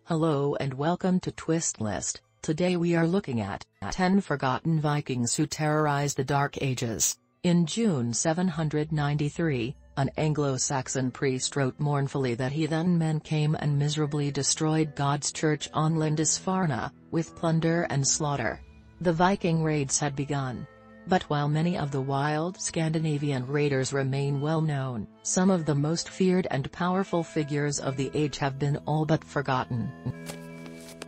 Hello and welcome to Twist List. Today we are looking at 10 forgotten Vikings who terrorized the Dark Ages. In June 793, an Anglo-Saxon priest wrote mournfully that heathen men came and miserably destroyed God's church on Lindisfarne, with plunder and slaughter. The Viking raids had begun. But while many of the wild Scandinavian raiders remain well known, some of the most feared and powerful figures of the age have been all but forgotten.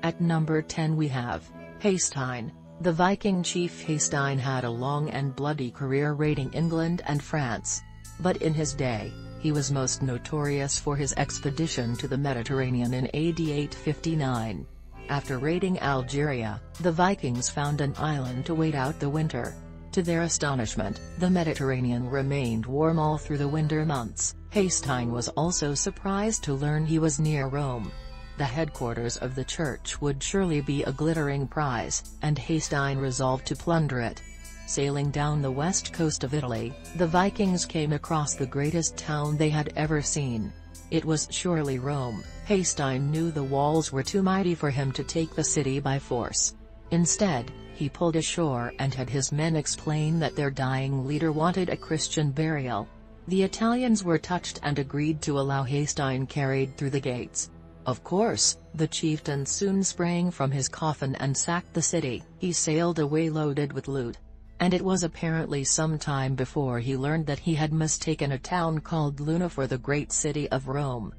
At number 10 we have Heathen. The Viking chief Heathen had a long and bloody career raiding England and France. But in his day, he was most notorious for his expedition to the Mediterranean in AD 859. After raiding Algeria, the Vikings found an island to wait out the winter. To their astonishment, the Mediterranean remained warm all through the winter months. Heathen was also surprised to learn he was near Rome. The headquarters of the church would surely be a glittering prize, and Heathen resolved to plunder it. Sailing down the west coast of Italy, the Vikings came across the greatest town they had ever seen. It was surely Rome. Heathen knew the walls were too mighty for him to take the city by force. Instead, he pulled ashore and had his men explain that their dying leader wanted a Christian burial. The Italians were touched and agreed to allow Heathen carried through the gates. Of course, the chieftain soon sprang from his coffin and sacked the city. He sailed away loaded with loot. And it was apparently some time before he learned that he had mistaken a town called Luna for the great city of Rome.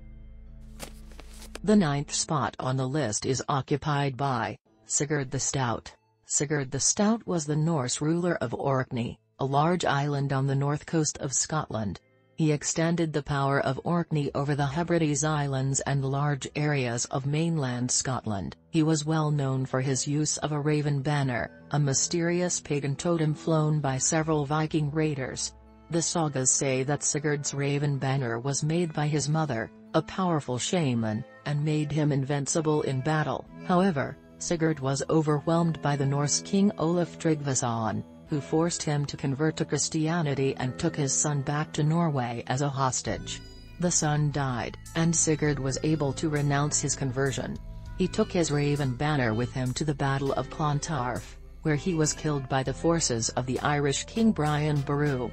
The 9th spot on the list is occupied by Sigurd the Stout. Sigurd the Stout was the Norse ruler of Orkney, a large island on the north coast of Scotland. He extended the power of Orkney over the Hebrides Islands and large areas of mainland Scotland. He was well known for his use of a raven banner, a mysterious pagan totem flown by several Viking raiders. The sagas say that Sigurd's raven banner was made by his mother, a powerful shaman, and made him invincible in battle. However, Sigurd was overwhelmed by the Norse king Olaf Tryggvason, who forced him to convert to Christianity and took his son back to Norway as a hostage. The son died, and Sigurd was able to renounce his conversion. He took his raven banner with him to the Battle of Clontarf, where he was killed by the forces of the Irish king Brian Boru.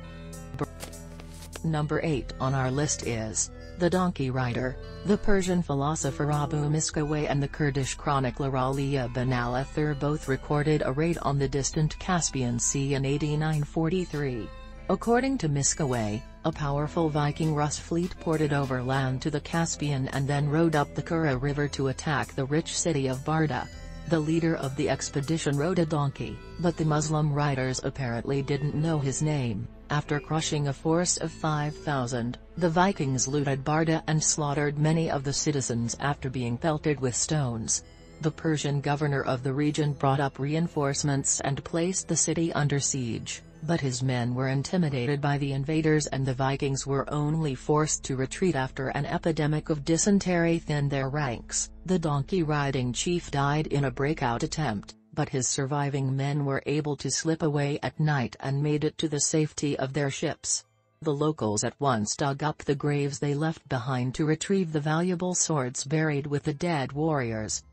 Number 8 on our list is the Donkey Rider. The Persian philosopher Abu Miskawayh and the Kurdish chronicler Ali ibn al-Athir both recorded a raid on the distant Caspian Sea in AD 943. According to Miskawayh, a powerful Viking Rus fleet ported overland to the Caspian and then rode up the Kura River to attack the rich city of Barda. The leader of the expedition rode a donkey, but the Muslim riders apparently didn't know his name. After crushing a force of 5,000, the Vikings looted Barda and slaughtered many of the citizens after being pelted with stones. The Persian governor of the region brought up reinforcements and placed the city under siege, but his men were intimidated by the invaders and the Vikings were only forced to retreat after an epidemic of dysentery thinned their ranks. The donkey-riding chief died in a breakout attempt, but his surviving men were able to slip away at night and made it to the safety of their ships. The locals at once dug up the graves they left behind to retrieve the valuable swords buried with the dead warriors.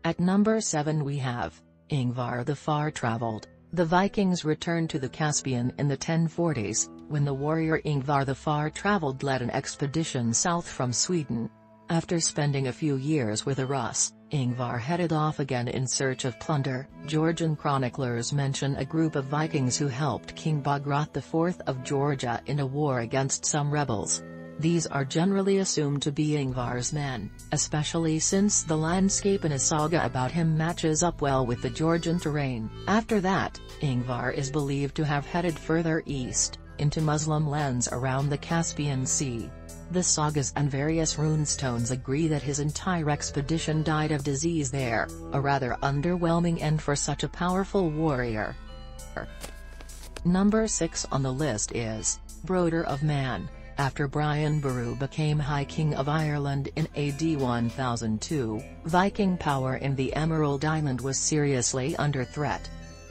At number 7 we have Ingvar the Far-Traveled. The Vikings returned to the Caspian in the 1040s, when the warrior Ingvar the Far-Traveled led an expedition south from Sweden. After spending a few years with the Rus, Ingvar headed off again in search of plunder. Georgian chroniclers mention a group of Vikings who helped King Bagrat IV of Georgia in a war against some rebels. These are generally assumed to be Ingvar's men, especially since the landscape in a saga about him matches up well with the Georgian terrain. After that, Ingvar is believed to have headed further east, into Muslim lands around the Caspian Sea. The sagas and various runestones agree that his entire expedition died of disease there, a rather underwhelming end for such a powerful warrior. Number 6 on the list is Broder of Man. After Brian Boru became High King of Ireland in AD 1002, Viking power in the Emerald Island was seriously under threat.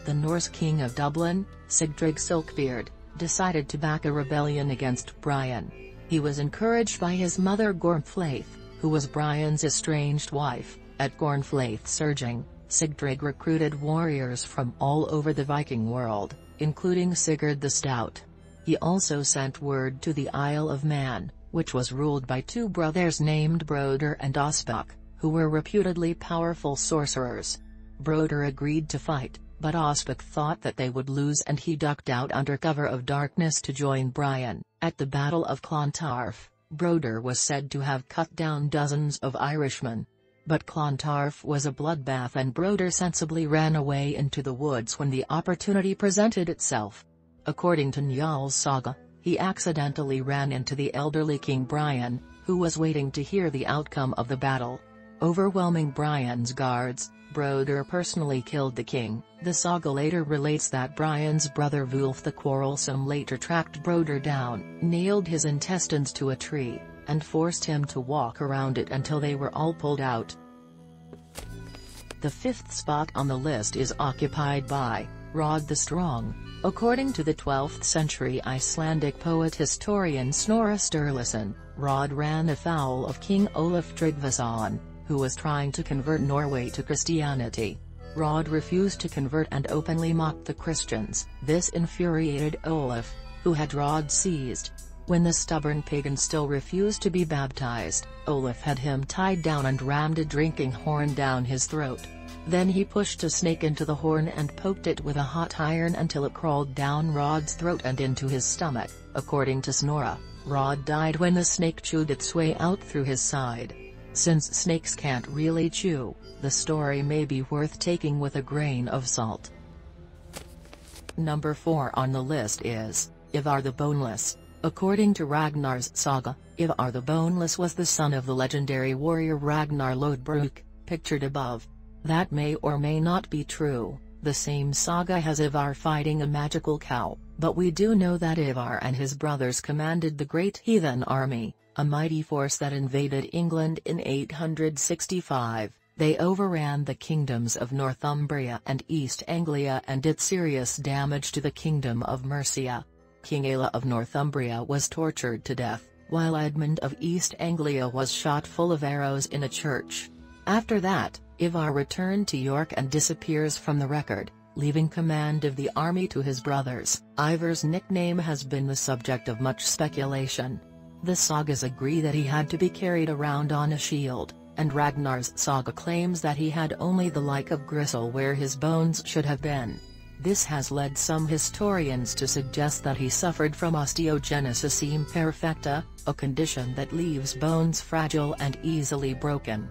The Norse king of Dublin, Sigtrygg Silkbeard, decided to back a rebellion against Brian. He was encouraged by his mother Gormflaith, who was Brian's estranged wife. At Gormflaith-Surging, Sigtrygg recruited warriors from all over the Viking world, including Sigurd the Stout. He also sent word to the Isle of Man, which was ruled by two brothers named Broder and Ospak, who were reputedly powerful sorcerers. Broder agreed to fight, but Ospak thought that they would lose and he ducked out under cover of darkness to join Brian. At the Battle of Clontarf, Broder was said to have cut down dozens of Irishmen. But Clontarf was a bloodbath and Broder sensibly ran away into the woods when the opportunity presented itself. According to Njaal's saga, he accidentally ran into the elderly King Brian, who was waiting to hear the outcome of the battle. Overwhelming Brian's guards, Broder personally killed the king. The saga later relates that Brian's brother Wulf the Quarrelsome later tracked Broder down, nailed his intestines to a tree, and forced him to walk around it until they were all pulled out. The fifth spot on the list is occupied by Rod the Strong. According to the 12th century Icelandic poet-historian Snorri Sturluson, Rod ran afoul of King Olaf Tryggvason, who was trying to convert Norway to Christianity. Rod refused to convert and openly mocked the Christians. This infuriated Olaf, who had Rod seized. When the stubborn pagan still refused to be baptized, Olaf had him tied down and rammed a drinking horn down his throat. Then he pushed a snake into the horn and poked it with a hot iron until it crawled down Rod's throat and into his stomach. According to Snorri, Rod died when the snake chewed its way out through his side. Since snakes can't really chew, the story may be worth taking with a grain of salt. Number 4 on the list is Ivar the Boneless. According to Ragnar's saga, Ivar the Boneless was the son of the legendary warrior Ragnar Lodbrok, pictured above. That may or may not be true. The same saga has Ivar fighting a magical cow, but we do know that Ivar and his brothers commanded the Great Heathen Army, a mighty force that invaded England in 865. They overran the kingdoms of Northumbria and East Anglia and did serious damage to the kingdom of Mercia. King Aelle of Northumbria was tortured to death, while Edmund of East Anglia was shot full of arrows in a church. After that, Ivar returned to York and disappears from the record, leaving command of the army to his brothers. Ivar's nickname has been the subject of much speculation. The sagas agree that he had to be carried around on a shield, and Ragnar's saga claims that he had only the like of gristle where his bones should have been. This has led some historians to suggest that he suffered from osteogenesis imperfecta, a condition that leaves bones fragile and easily broken.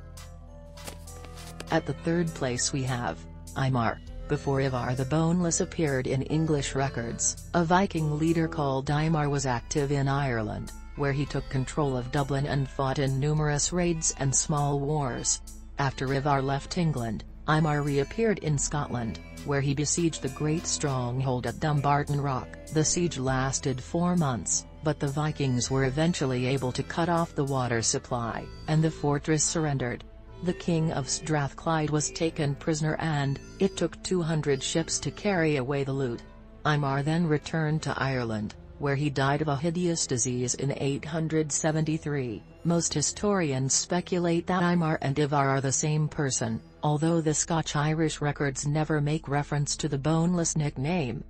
At the third place we have Eymar. Before Ivar the Boneless appeared in English records, a Viking leader called Eymar was active in Ireland, where he took control of Dublin and fought in numerous raids and small wars. After Ivar left England, Eymar reappeared in Scotland, where he besieged the great stronghold at Dumbarton Rock. The siege lasted 4 months, but the Vikings were eventually able to cut off the water supply, and the fortress surrendered. The king of Strathclyde was taken prisoner and it took 200 ships to carry away the loot. Eymar then returned to Ireland, where he died of a hideous disease in 873. Most historians speculate that Eymar and Ivar are the same person, although the Scotch-Irish records never make reference to the boneless nickname.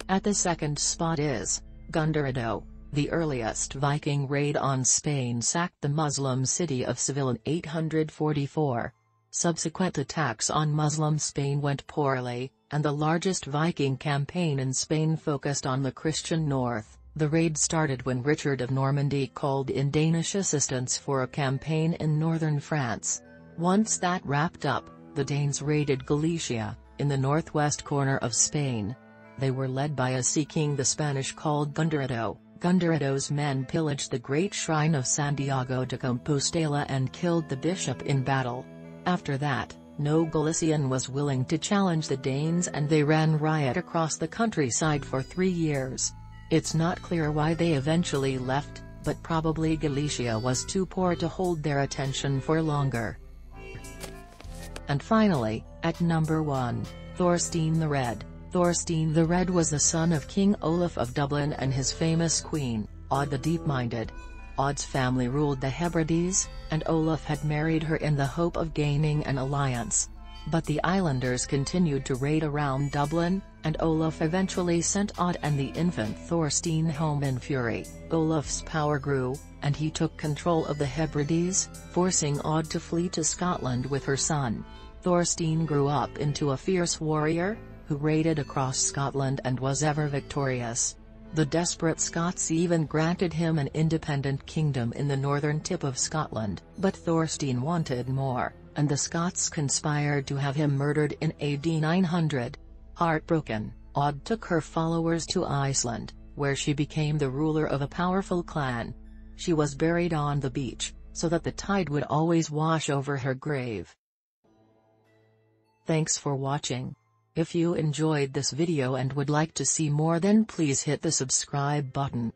At the second spot is Gundurado. The earliest Viking raid on Spain sacked the Muslim city of Seville in 844. Subsequent attacks on Muslim Spain went poorly, and the largest Viking campaign in Spain focused on the Christian north. The raid started when Richard of Normandy called in Danish assistance for a campaign in northern France. Once that wrapped up, the Danes raided Galicia, in the northwest corner of Spain. They were led by a sea king the Spanish called Gundurado. Gundurado's men pillaged the great shrine of Santiago de Compostela and killed the bishop in battle. After that, no Galician was willing to challenge the Danes and they ran riot across the countryside for 3 years. It's not clear why they eventually left, but probably Galicia was too poor to hold their attention for longer. And finally, at number 1, Thorstein the Red. Thorstein the Red was the son of King Olaf of Dublin and his famous queen, Aud the Deep-Minded. Odd's family ruled the Hebrides, and Olaf had married her in the hope of gaining an alliance. But the islanders continued to raid around Dublin, and Olaf eventually sent Odd and the infant Thorstein home in fury. Olaf's power grew, and he took control of the Hebrides, forcing Odd to flee to Scotland with her son. Thorstein grew up into a fierce warrior, who raided across Scotland and was ever victorious. The desperate Scots even granted him an independent kingdom in the northern tip of Scotland. But Thorstein wanted more, and the Scots conspired to have him murdered in AD 900. Heartbroken, Odd took her followers to Iceland, where she became the ruler of a powerful clan. She was buried on the beach, so that the tide would always wash over her grave. Thanks for watching. If you enjoyed this video and would like to see more, then please hit the subscribe button.